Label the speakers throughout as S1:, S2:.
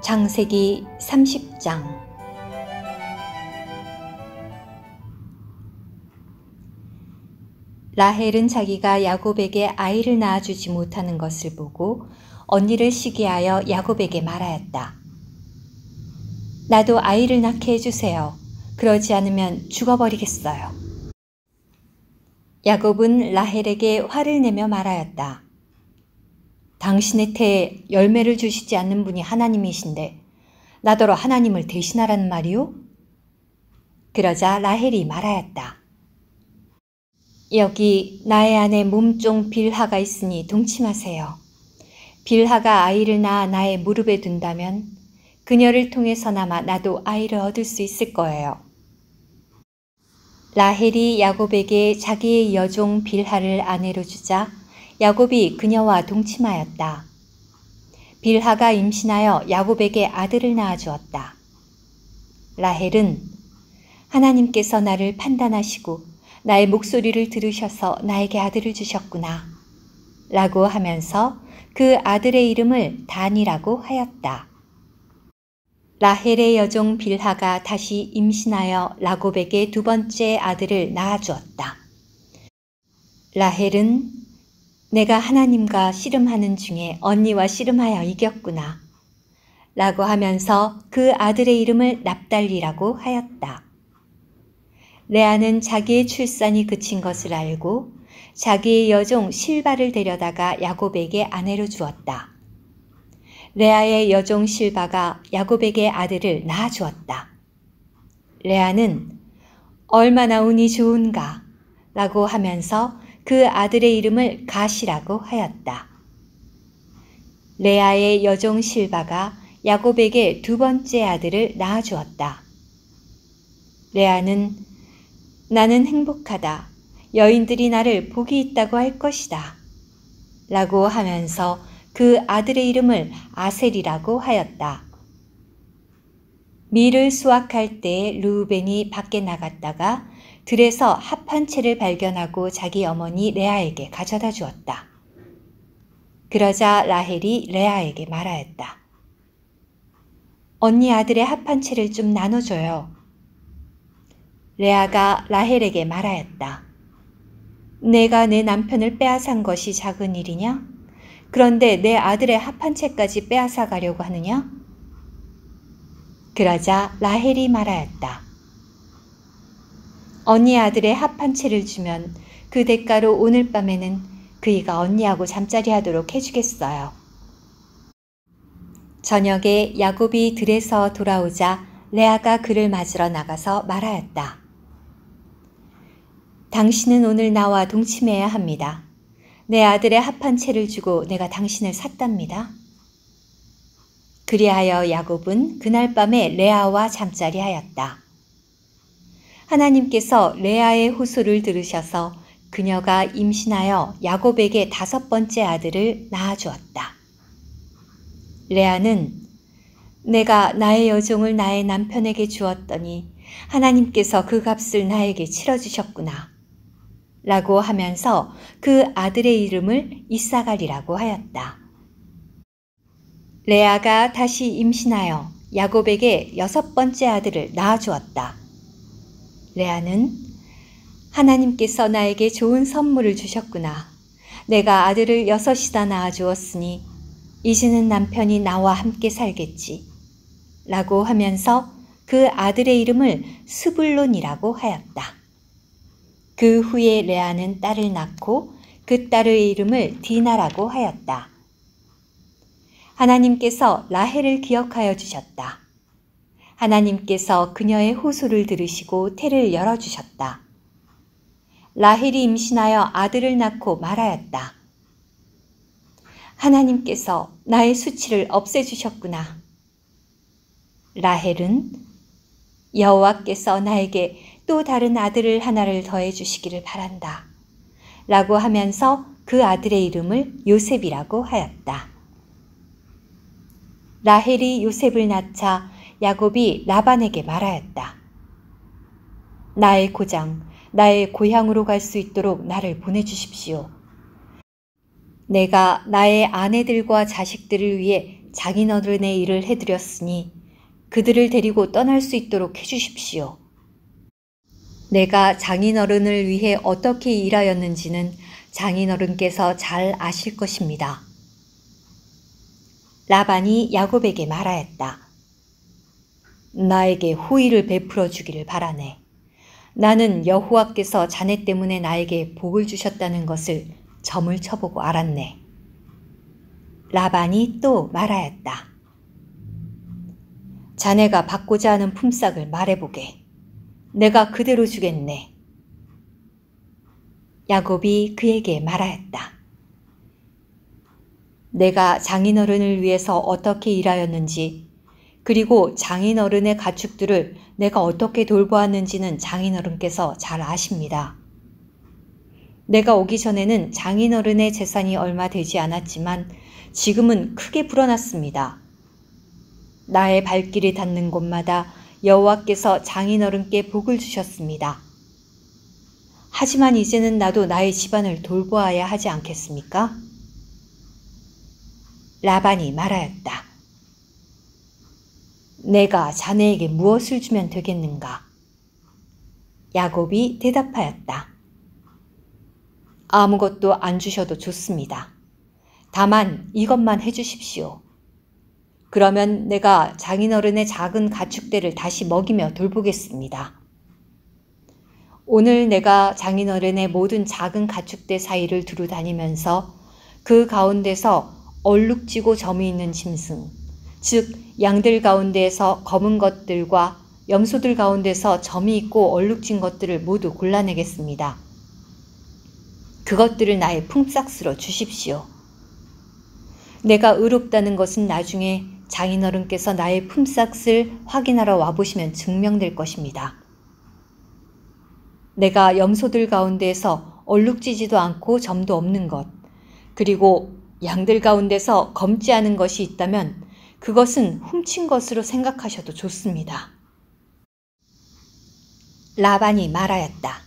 S1: 창세기 30장. 라헬은 자기가 야곱에게 아이를 낳아주지 못하는 것을 보고 언니를 시기하여 야곱에게 말하였다. 나도 아이를 낳게 해주세요. 그러지 않으면 죽어버리겠어요. 야곱은 라헬에게 화를 내며 말하였다. 당신의 태에 열매를 주시지 않는 분이 하나님이신데 나더러 하나님을 대신하라는 말이오? 그러자 라헬이 말하였다. 여기 나의 아내 몸종 빌하가 있으니 동침하세요. 빌하가 아이를 낳아 나의 무릎에 둔다면 그녀를 통해서나마 나도 아이를 얻을 수 있을 거예요. 라헬이 야곱에게 자기의 여종 빌하를 아내로 주자 야곱이 그녀와 동침하였다. 빌하가 임신하여 야곱에게 아들을 낳아주었다. 라헬은 하나님께서 나를 판단하시고 나의 목소리를 들으셔서 나에게 아들을 주셨구나 라고 하면서 그 아들의 이름을 단이라고 하였다. 라헬의 여종 빌하가 다시 임신하여 야곱에게 두 번째 아들을 낳아주었다. 라헬은 내가 하나님과 씨름하는 중에 언니와 씨름하여 이겼구나 라고 하면서 그 아들의 이름을 납달리라고 하였다. 레아는 자기의 출산이 그친 것을 알고 자기의 여종 실바를 데려다가 야곱에게 아내로 주었다. 레아의 여종 실바가 야곱에게 아들을 낳아주었다. 레아는 얼마나 운이 좋은가 라고 하면서 그 아들의 이름을 갓이라고 하였다. 레아의 여종 실바가 야곱에게 두 번째 아들을 낳아주었다. 레아는 나는 행복하다. 여인들이 나를 복이 있다고 할 것이다. 라고 하면서 그 아들의 이름을 아셀이라고 하였다. 밀을 수확할 때 르우벤이 밖에 나갔다가 들에서 합 한 채를 발견하고 자기 어머니 레아에게 가져다 주었다. 그러자 라헬이 레아에게 말하였다. 언니 아들의 합 한 채를 좀 나눠줘요. 레아가 라헬에게 말하였다. 내가 내 남편을 빼앗은 것이 작은 일이냐? 그런데 내 아들의 합 한 채까지 빼앗아 가려고 하느냐? 그러자 라헬이 말하였다. 언니 아들의 합 한 채를 주면 그 대가로 오늘 밤에는 그이가 언니하고 잠자리 하도록 해주겠어요. 저녁에 야곱이 들에서 돌아오자 레아가 그를 맞으러 나가서 말하였다. 당신은 오늘 나와 동침해야 합니다. 내 아들의 합 한 채를 주고 내가 당신을 샀답니다. 그리하여 야곱은 그날 밤에 레아와 잠자리 하였다. 하나님께서 레아의 호소를 들으셔서 그녀가 임신하여 야곱에게 다섯 번째 아들을 낳아주었다. 레아는 내가 나의 여종을 나의 남편에게 주었더니 하나님께서 그 값을 나에게 치러주셨구나 라고 하면서 그 아들의 이름을 이사갈이라고 하였다. 레아가 다시 임신하여 야곱에게 여섯 번째 아들을 낳아주었다. 레아는 하나님께서 나에게 좋은 선물을 주셨구나. 내가 아들을 여섯이나 낳아주었으니 이제는 남편이 나와 함께 살겠지 라고 하면서 그 아들의 이름을 스불론이라고 하였다. 그 후에 레아는 딸을 낳고 그 딸의 이름을 디나라고 하였다. 하나님께서 라헬을 기억하여 주셨다. 하나님께서 그녀의 호소를 들으시고 태를 열어주셨다. 라헬이 임신하여 아들을 낳고 말하였다. 하나님께서 나의 수치를 없애주셨구나. 라헬은 여호와께서 나에게 또 다른 아들을 하나를 더해 주시기를 바란다 라고 하면서 그 아들의 이름을 요셉이라고 하였다. 라헬이 요셉을 낳자 야곱이 라반에게 말하였다. 나의 고장, 나의 고향으로 갈 수 있도록 나를 보내주십시오. 내가 나의 아내들과 자식들을 위해 장인어른의 일을 해드렸으니 그들을 데리고 떠날 수 있도록 해주십시오. 내가 장인어른을 위해 어떻게 일하였는지는 장인어른께서 잘 아실 것입니다. 라반이 야곱에게 말하였다. 나에게 호의를 베풀어 주기를 바라네. 나는 여호와께서 자네 때문에 나에게 복을 주셨다는 것을 점을 쳐보고 알았네. 라반이 또 말하였다. 자네가 받고자 하는 품삯을 말해보게. 내가 그대로 주겠네. 야곱이 그에게 말하였다. 내가 장인어른을 위해서 어떻게 일하였는지, 그리고 장인어른의 가축들을 내가 어떻게 돌보았는지는 장인어른께서 잘 아십니다. 내가 오기 전에는 장인어른의 재산이 얼마 되지 않았지만 지금은 크게 불어났습니다. 나의 발길이 닿는 곳마다 여호와께서 장인어른께 복을 주셨습니다. 하지만 이제는 나도 나의 집안을 돌보아야 하지 않겠습니까? 라반이 말하였다. 내가 자네에게 무엇을 주면 되겠는가? 야곱이 대답하였다. 아무것도 안 주셔도 좋습니다. 다만 이것만 해주십시오. 그러면 내가 장인어른의 작은 가축들을 다시 먹이며 돌보겠습니다. 오늘 내가 장인어른의 모든 작은 가축들 사이를 두루 다니면서 그 가운데서 얼룩지고 점이 있는 짐승, 즉 양들 가운데에서 검은 것들과 염소들 가운데서 점이 있고 얼룩진 것들을 모두 골라내겠습니다. 그것들을 나의 품삯으로 주십시오. 내가 의롭다는 것은 나중에 장인어른께서 나의 품삯을 확인하러 와보시면 증명될 것입니다. 내가 염소들 가운데에서 얼룩지지도 않고 점도 없는 것, 그리고 양들 가운데서 검지 않은 것이 있다면 그것은 훔친 것으로 생각하셔도 좋습니다. 라반이 말하였다.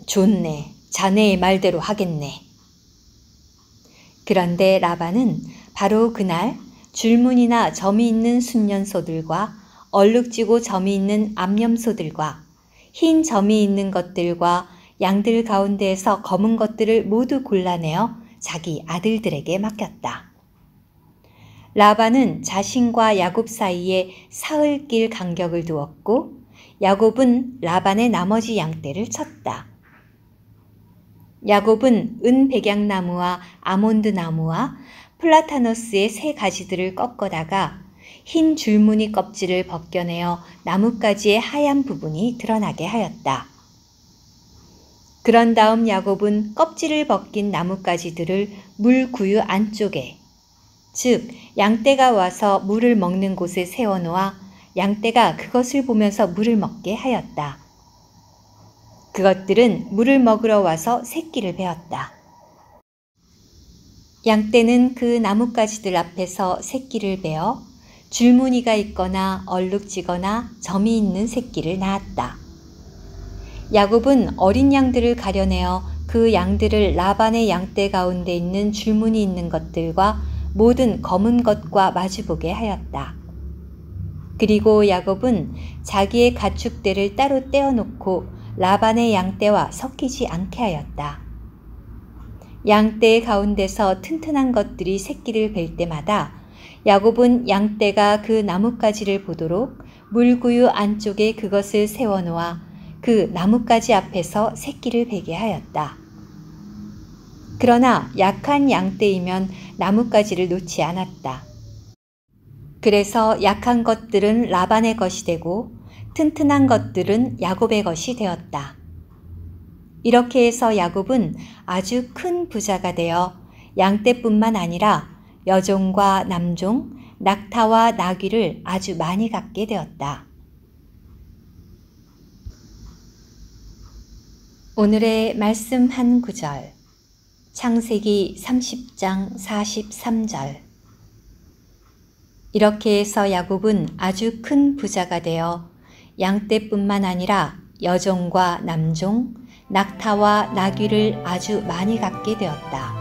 S1: 좋네, 자네의 말대로 하겠네. 그런데 라반은 바로 그날 줄무늬나 점이 있는 순년소들과 얼룩지고 점이 있는 암염소들과 흰 점이 있는 것들과 양들 가운데에서 검은 것들을 모두 골라내어 자기 아들들에게 맡겼다. 라반은 자신과 야곱 사이에 사흘길 간격을 두었고 야곱은 라반의 나머지 양떼를 쳤다. 야곱은 은백양나무와 아몬드 나무와 플라타너스의 새 가지들을 꺾어다가 흰 줄무늬 껍질을 벗겨내어 나뭇가지의 하얀 부분이 드러나게 하였다. 그런 다음 야곱은 껍질을 벗긴 나뭇가지들을 물 구유 안쪽에, 즉 양떼가 와서 물을 먹는 곳에 세워놓아 양떼가 그것을 보면서 물을 먹게 하였다. 그것들은 물을 먹으러 와서 새끼를 베었다. 양떼는 그 나뭇가지들 앞에서 새끼를 베어 줄무늬가 있거나 얼룩지거나 점이 있는 새끼를 낳았다. 야곱은 어린 양들을 가려내어 그 양들을 라반의 양떼 가운데 있는 줄무늬 있는 것들과 모든 검은 것과 마주보게 하였다. 그리고 야곱은 자기의 가축들을 따로 떼어놓고 라반의 양떼와 섞이지 않게 하였다. 양떼 가운데서 튼튼한 것들이 새끼를 뵐 때마다 야곱은 양떼가 그 나뭇가지를 보도록 물구유 안쪽에 그것을 세워놓아 그 나뭇가지 앞에서 새끼를 베게 하였다. 그러나 약한 양떼이면 나뭇가지를 놓지 않았다. 그래서 약한 것들은 라반의 것이 되고 튼튼한 것들은 야곱의 것이 되었다. 이렇게 해서 야곱은 아주 큰 부자가 되어 양떼뿐만 아니라 여종과 남종, 낙타와 나귀를 아주 많이 갖게 되었다. 오늘의 말씀 한 구절, 창세기 30장 43절. 이렇게 해서 야곱은 아주 큰 부자가 되어 양떼뿐만 아니라 여종과 남종, 낙타와 나귀를 아주 많이 갖게 되었다.